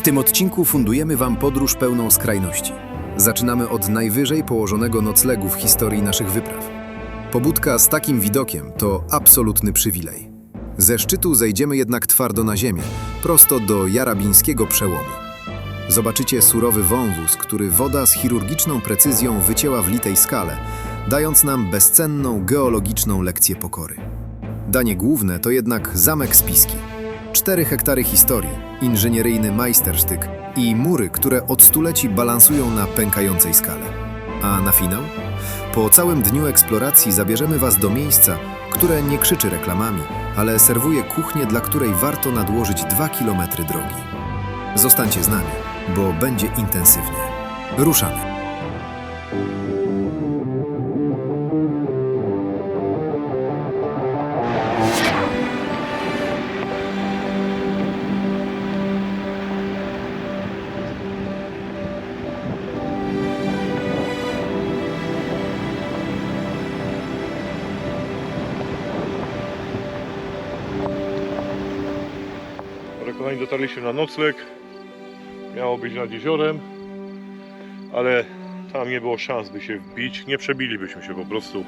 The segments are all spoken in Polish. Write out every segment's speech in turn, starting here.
tym odcinku fundujemy Wam podróż pełną skrajności. Zaczynamy od najwyżej położonego noclegu w historii naszych wypraw. Pobudka z takim widokiem to absolutny przywilej. Ze szczytu zejdziemy jednak twardo na ziemię, prosto do Jarabińskiego Przełomu. Zobaczycie surowy wąwóz, który woda z chirurgiczną precyzją wycięła w litej skale, dając nam bezcenną geologiczną lekcję pokory. Danie główne to jednak Zamek Spiski. 4 hektary historii, inżynieryjny majstersztyk i mury, które od stuleci balansują na pękającej skale. A na finał? Po całym dniu eksploracji zabierzemy Was do miejsca, które nie krzyczy reklamami, ale serwuje kuchnię, dla której warto nadłożyć 2 kilometry drogi. Zostańcie z nami, bo będzie intensywnie. Ruszamy! Kochani, dotarliśmy na nocleg. Miało być nad jeziorem, ale tam nie było szans, by się wbić. Nie przebilibyśmy się po prostu.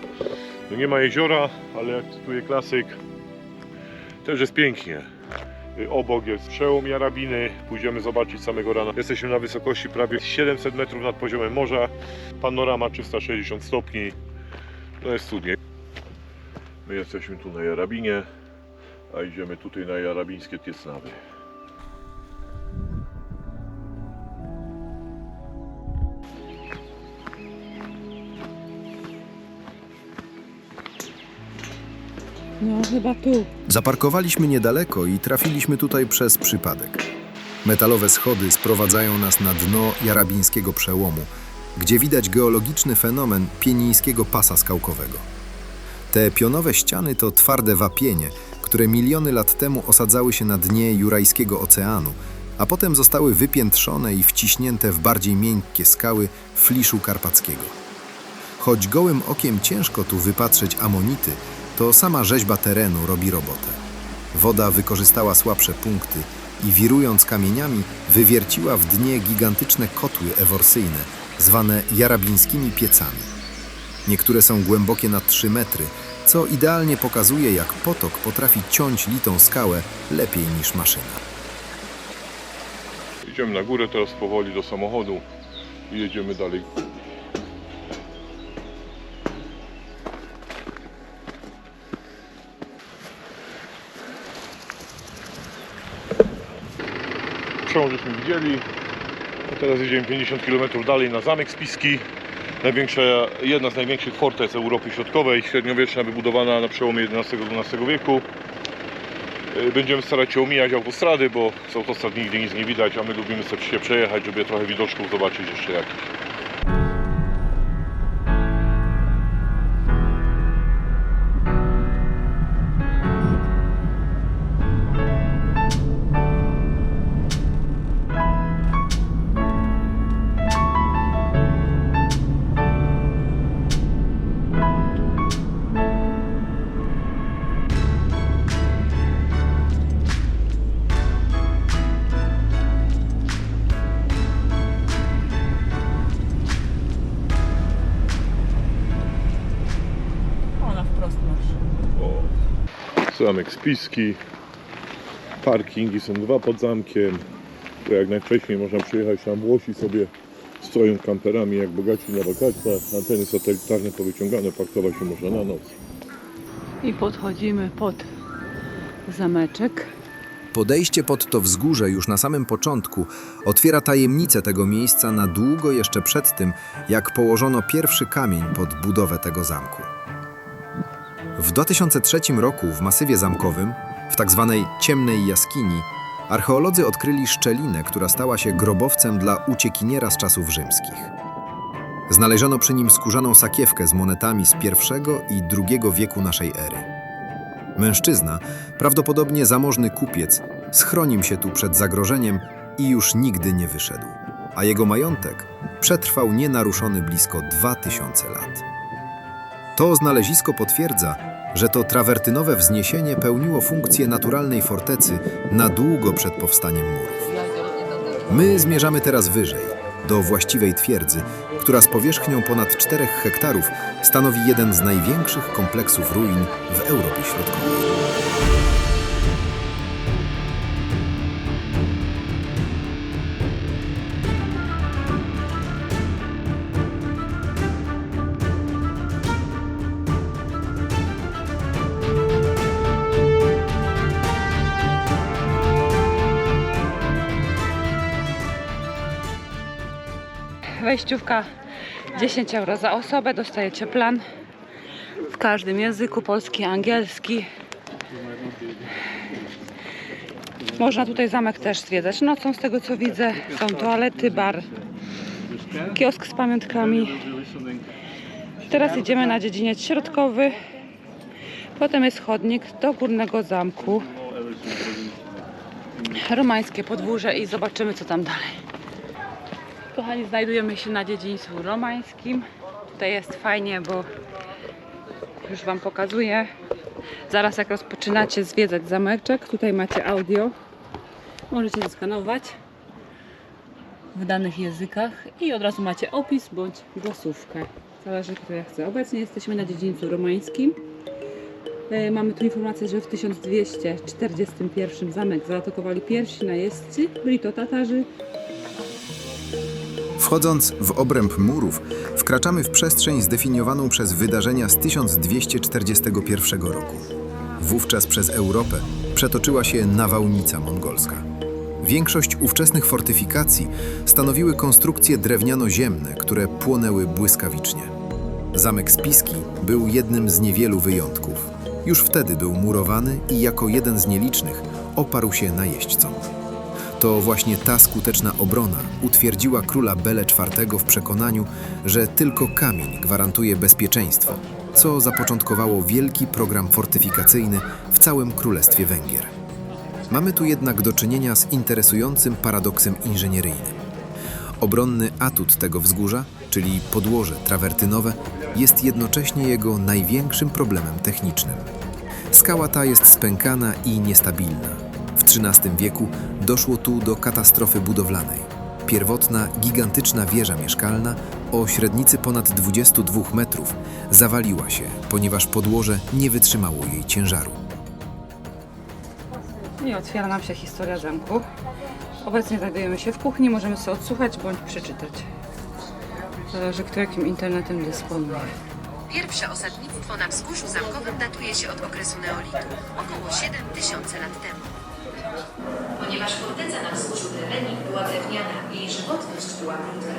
No nie ma jeziora, ale jak cytuje klasyk, też jest pięknie. Obok jest przełom Jarabiny. Pójdziemy zobaczyć samego rana. Jesteśmy na wysokości prawie 700 metrów nad poziomem morza. Panorama 360 stopni. To jest cudnie. My jesteśmy tu na Jarabinie, a idziemy tutaj na Jarabińskie Tiesnawy. No chyba tu. Zaparkowaliśmy niedaleko i trafiliśmy tutaj przez przypadek. Metalowe schody sprowadzają nas na dno Jarabińskiego Przełomu, gdzie widać geologiczny fenomen Pienińskiego Pasa Skałkowego. Te pionowe ściany to twarde wapienie, które miliony lat temu osadzały się na dnie Jurajskiego Oceanu, a potem zostały wypiętrzone i wciśnięte w bardziej miękkie skały Fliszu Karpackiego. Choć gołym okiem ciężko tu wypatrzeć amonity, to sama rzeźba terenu robi robotę. Woda wykorzystała słabsze punkty i wirując kamieniami wywierciła w dnie gigantyczne kotły eworsyjne, zwane jarabińskimi piecami. Niektóre są głębokie na 3 metry, co idealnie pokazuje, jak potok potrafi ciąć litą skałę lepiej niż maszyna. Idziemy na górę teraz powoli do samochodu i jedziemy dalej. Przełom żeśmy widzieli, a teraz jedziemy 50 km dalej na Zamek Spiski. Jedna z największych fortec Europy Środkowej, średniowieczna, wybudowana na przełomie XI-XII wieku. Będziemy starać się omijać autostrady, bo z autostrad nigdy nic nie widać, a my lubimy sobie się przejechać, żeby trochę widoczków zobaczyć jeszcze jakich. Zamek Spiski, parkingi są 2 pod zamkiem, to jak najwcześniej można przyjechać tam. Włosi sobie stoją kamperami jak bogaci na wakacjach, anteny satelitarne powyciągane, parkować się można na noc. I podchodzimy pod zameczek. Podejście pod to wzgórze już na samym początku otwiera tajemnicę tego miejsca na długo jeszcze przed tym, jak położono pierwszy kamień pod budowę tego zamku. W 2003 roku w masywie zamkowym, w tzw. ciemnej jaskini, archeolodzy odkryli szczelinę, która stała się grobowcem dla uciekiniera z czasów rzymskich. Znaleziono przy nim skórzaną sakiewkę z monetami z I i II wieku naszej ery. Mężczyzna, prawdopodobnie zamożny kupiec, schronił się tu przed zagrożeniem i już nigdy nie wyszedł, a jego majątek przetrwał nienaruszony blisko 2000 lat. To znalezisko potwierdza, że to trawertynowe wzniesienie pełniło funkcję naturalnej fortecy na długo przed powstaniem murów. My zmierzamy teraz wyżej, do właściwej twierdzy, która z powierzchnią ponad 4 hektarów stanowi jeden z największych kompleksów ruin w Europie Środkowej. Wejściówka 10 euro za osobę, dostajecie plan w każdym języku, polski, angielski. Można tutaj zamek też zwiedzać nocą, z tego co widzę. Są toalety, bar, kiosk z pamiątkami. Teraz idziemy na dziedziniec środkowy. Potem jest chodnik do górnego zamku. Romańskie podwórze i zobaczymy co tam dalej. Kochani, znajdujemy się na dziedzińcu romańskim. Tutaj jest fajnie, bo już Wam pokazuję. Zaraz jak rozpoczynacie zwiedzać zameczek, tutaj macie audio. Możecie zeskanować w danych językach i od razu macie opis bądź głosówkę. Zależy kto jak chce. Obecnie jesteśmy na dziedzińcu romańskim. Mamy tu informację, że w 1241 zamek zaatakowali pierwsi najeźdźcy. Byli to Tatarzy. Wchodząc w obręb murów, wkraczamy w przestrzeń zdefiniowaną przez wydarzenia z 1241 roku. Wówczas przez Europę przetoczyła się nawałnica mongolska. Większość ówczesnych fortyfikacji stanowiły konstrukcje drewniano-ziemne, które płonęły błyskawicznie. Zamek Spiski był jednym z niewielu wyjątków. Już wtedy był murowany i jako jeden z nielicznych oparł się najeźdźcom. To właśnie ta skuteczna obrona utwierdziła króla Bele IV w przekonaniu, że tylko kamień gwarantuje bezpieczeństwo, co zapoczątkowało wielki program fortyfikacyjny w całym Królestwie Węgier. Mamy tu jednak do czynienia z interesującym paradoksem inżynieryjnym. Obronny atut tego wzgórza, czyli podłoże trawertynowe, jest jednocześnie jego największym problemem technicznym. Skała ta jest spękana i niestabilna. W XIII wieku doszło tu do katastrofy budowlanej. Pierwotna, gigantyczna wieża mieszkalna o średnicy ponad 22 metrów zawaliła się, ponieważ podłoże nie wytrzymało jej ciężaru. I otwiera nam się historia zamku. Obecnie znajdujemy się w kuchni, możemy sobie odsłuchać bądź przeczytać. Zależy kto jakim internetem dysponuje. Pierwsze osadnictwo na wzgórzu zamkowym datuje się od okresu neolitu, około 7000 lat temu. Ponieważ forteca na wzgórzu Drewenik była drewniana i jej żywotność była krótka.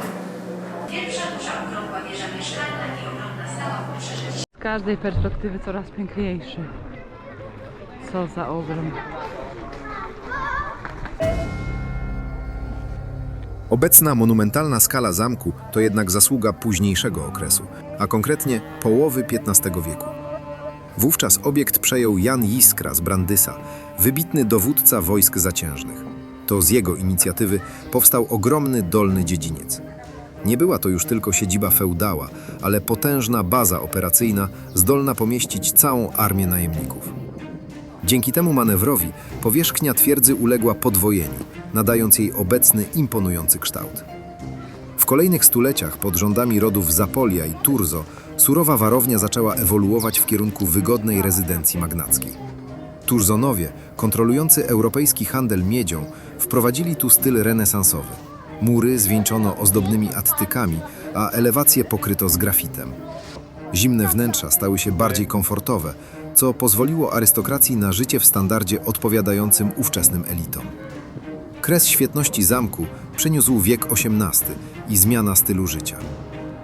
Pierwsza duża okrągła wieża mieszkalna i ogromna stała poprzeżyć. Z każdej perspektywy coraz piękniejszy. Co za ogrom. Obecna monumentalna skala zamku to jednak zasługa późniejszego okresu, a konkretnie połowy XV wieku. Wówczas obiekt przejął Jan Jiskra z Brandysa, wybitny dowódca wojsk zaciężnych. To z jego inicjatywy powstał ogromny dolny dziedziniec. Nie była to już tylko siedziba feudała, ale potężna baza operacyjna zdolna pomieścić całą armię najemników. Dzięki temu manewrowi powierzchnia twierdzy uległa podwojeniu, nadając jej obecny imponujący kształt. W kolejnych stuleciach pod rządami rodów Zapolia i Turzo surowa warownia zaczęła ewoluować w kierunku wygodnej rezydencji magnackiej. Turzonowie, kontrolujący europejski handel miedzią, wprowadzili tu styl renesansowy. Mury zwieńczono ozdobnymi attykami, a elewacje pokryto z grafitem. Zimne wnętrza stały się bardziej komfortowe, co pozwoliło arystokracji na życie w standardzie odpowiadającym ówczesnym elitom. Kres świetności zamku przyniósł wiek XVIII i zmiana stylu życia.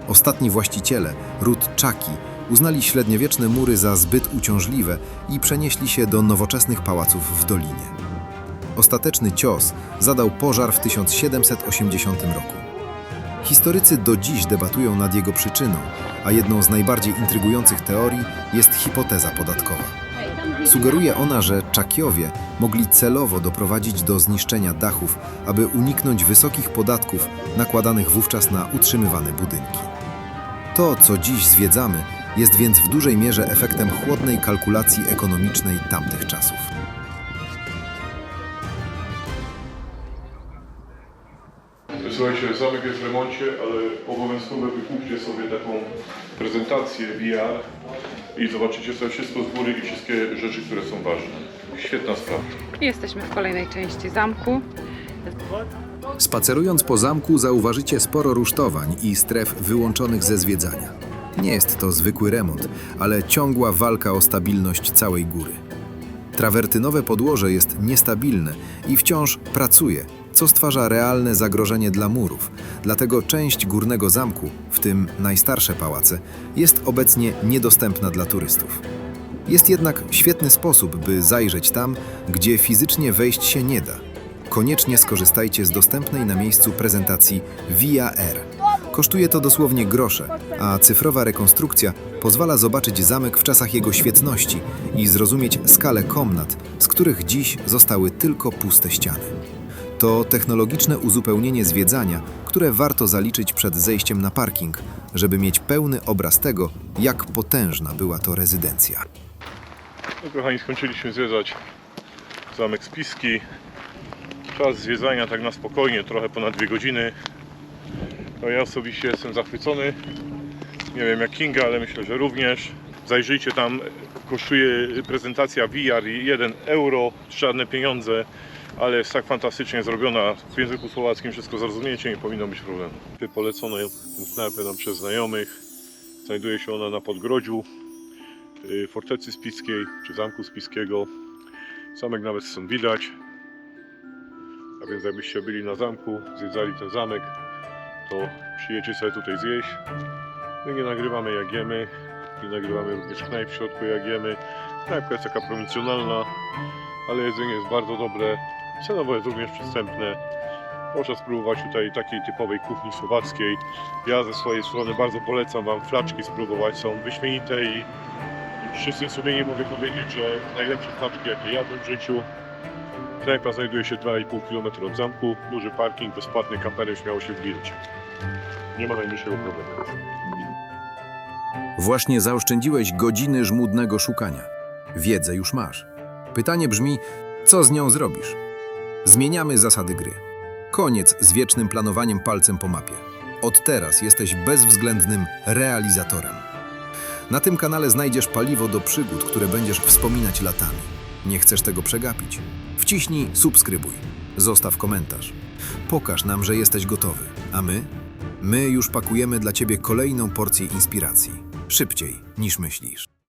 Ostatni właściciele, ród Czaki, uznali średniowieczne mury za zbyt uciążliwe i przenieśli się do nowoczesnych pałaców w dolinie. Ostateczny cios zadał pożar w 1780 roku. Historycy do dziś debatują nad jego przyczyną, a jedną z najbardziej intrygujących teorii jest hipoteza podatkowa. Sugeruje ona, że Czakiowie mogli celowo doprowadzić do zniszczenia dachów, aby uniknąć wysokich podatków nakładanych wówczas na utrzymywane budynki. To, co dziś zwiedzamy, jest więc w dużej mierze efektem chłodnej kalkulacji ekonomicznej tamtych czasów. Słuchajcie, zamek jest w remoncie, ale obowiązkowo wykupcie sobie taką prezentację VR i zobaczycie sobie wszystko z góry i wszystkie rzeczy, które są ważne. Świetna sprawa. I jesteśmy w kolejnej części zamku. Spacerując po zamku zauważycie sporo rusztowań i stref wyłączonych ze zwiedzania. Nie jest to zwykły remont, ale ciągła walka o stabilność całej góry. Trawertynowe podłoże jest niestabilne i wciąż pracuje, co stwarza realne zagrożenie dla murów. Dlatego część górnego zamku, w tym najstarsze pałace, jest obecnie niedostępna dla turystów. Jest jednak świetny sposób, by zajrzeć tam, gdzie fizycznie wejść się nie da. Koniecznie skorzystajcie z dostępnej na miejscu prezentacji VR. Kosztuje to dosłownie grosze, a cyfrowa rekonstrukcja pozwala zobaczyć zamek w czasach jego świetności i zrozumieć skalę komnat, z których dziś zostały tylko puste ściany. To technologiczne uzupełnienie zwiedzania, które warto zaliczyć przed zejściem na parking, żeby mieć pełny obraz tego, jak potężna była to rezydencja. No, kochani, skończyliśmy zwiedzać zamek Spiski. Czas zwiedzania tak na spokojnie, trochę ponad 2 godziny. No, ja osobiście jestem zachwycony. Nie wiem jak Kinga, ale myślę, że również. Zajrzyjcie tam, kosztuje prezentacja VR 1 euro, żadne pieniądze, ale jest tak fantastycznie zrobiona. W języku słowackim wszystko zrozumiecie, nie powinno być problemu. Polecono tę knajpę nam przez znajomych. Znajduje się ona na podgrodziu fortecy spiskiej, czy zamku spiskiego. Zamek nawet stąd widać. A więc jakbyście byli na zamku, zwiedzali ten zamek, to przyjedźcie sobie tutaj zjeść. My nie nagrywamy jak jemy, nie nagrywamy również knajp w środku jak jemy. Knajpka jest taka prowincjonalna, ale jedzenie jest bardzo dobre. Cenowo jest również przystępne. Można spróbować tutaj takiej typowej kuchni słowackiej. Ja ze swojej strony bardzo polecam Wam flaczki spróbować, są wyśmienite i wszyscy sobie nie mogę powiedzieć, że najlepsze flaczki jakie jadłem w życiu. Knajpa znajduje się 2,5 km od zamku, duży parking, bezpłatny, kampery śmiało się wbijać. Nie ma najmniejszego problemu. Właśnie zaoszczędziłeś godziny żmudnego szukania. Wiedzę już masz. Pytanie brzmi, co z nią zrobisz? Zmieniamy zasady gry. Koniec z wiecznym planowaniem palcem po mapie. Od teraz jesteś bezwzględnym realizatorem. Na tym kanale znajdziesz paliwo do przygód, które będziesz wspominać latami. Nie chcesz tego przegapić? Wciśnij subskrybuj. Zostaw komentarz. Pokaż nam, że jesteś gotowy. A my? My już pakujemy dla Ciebie kolejną porcję inspiracji. Szybciej niż myślisz.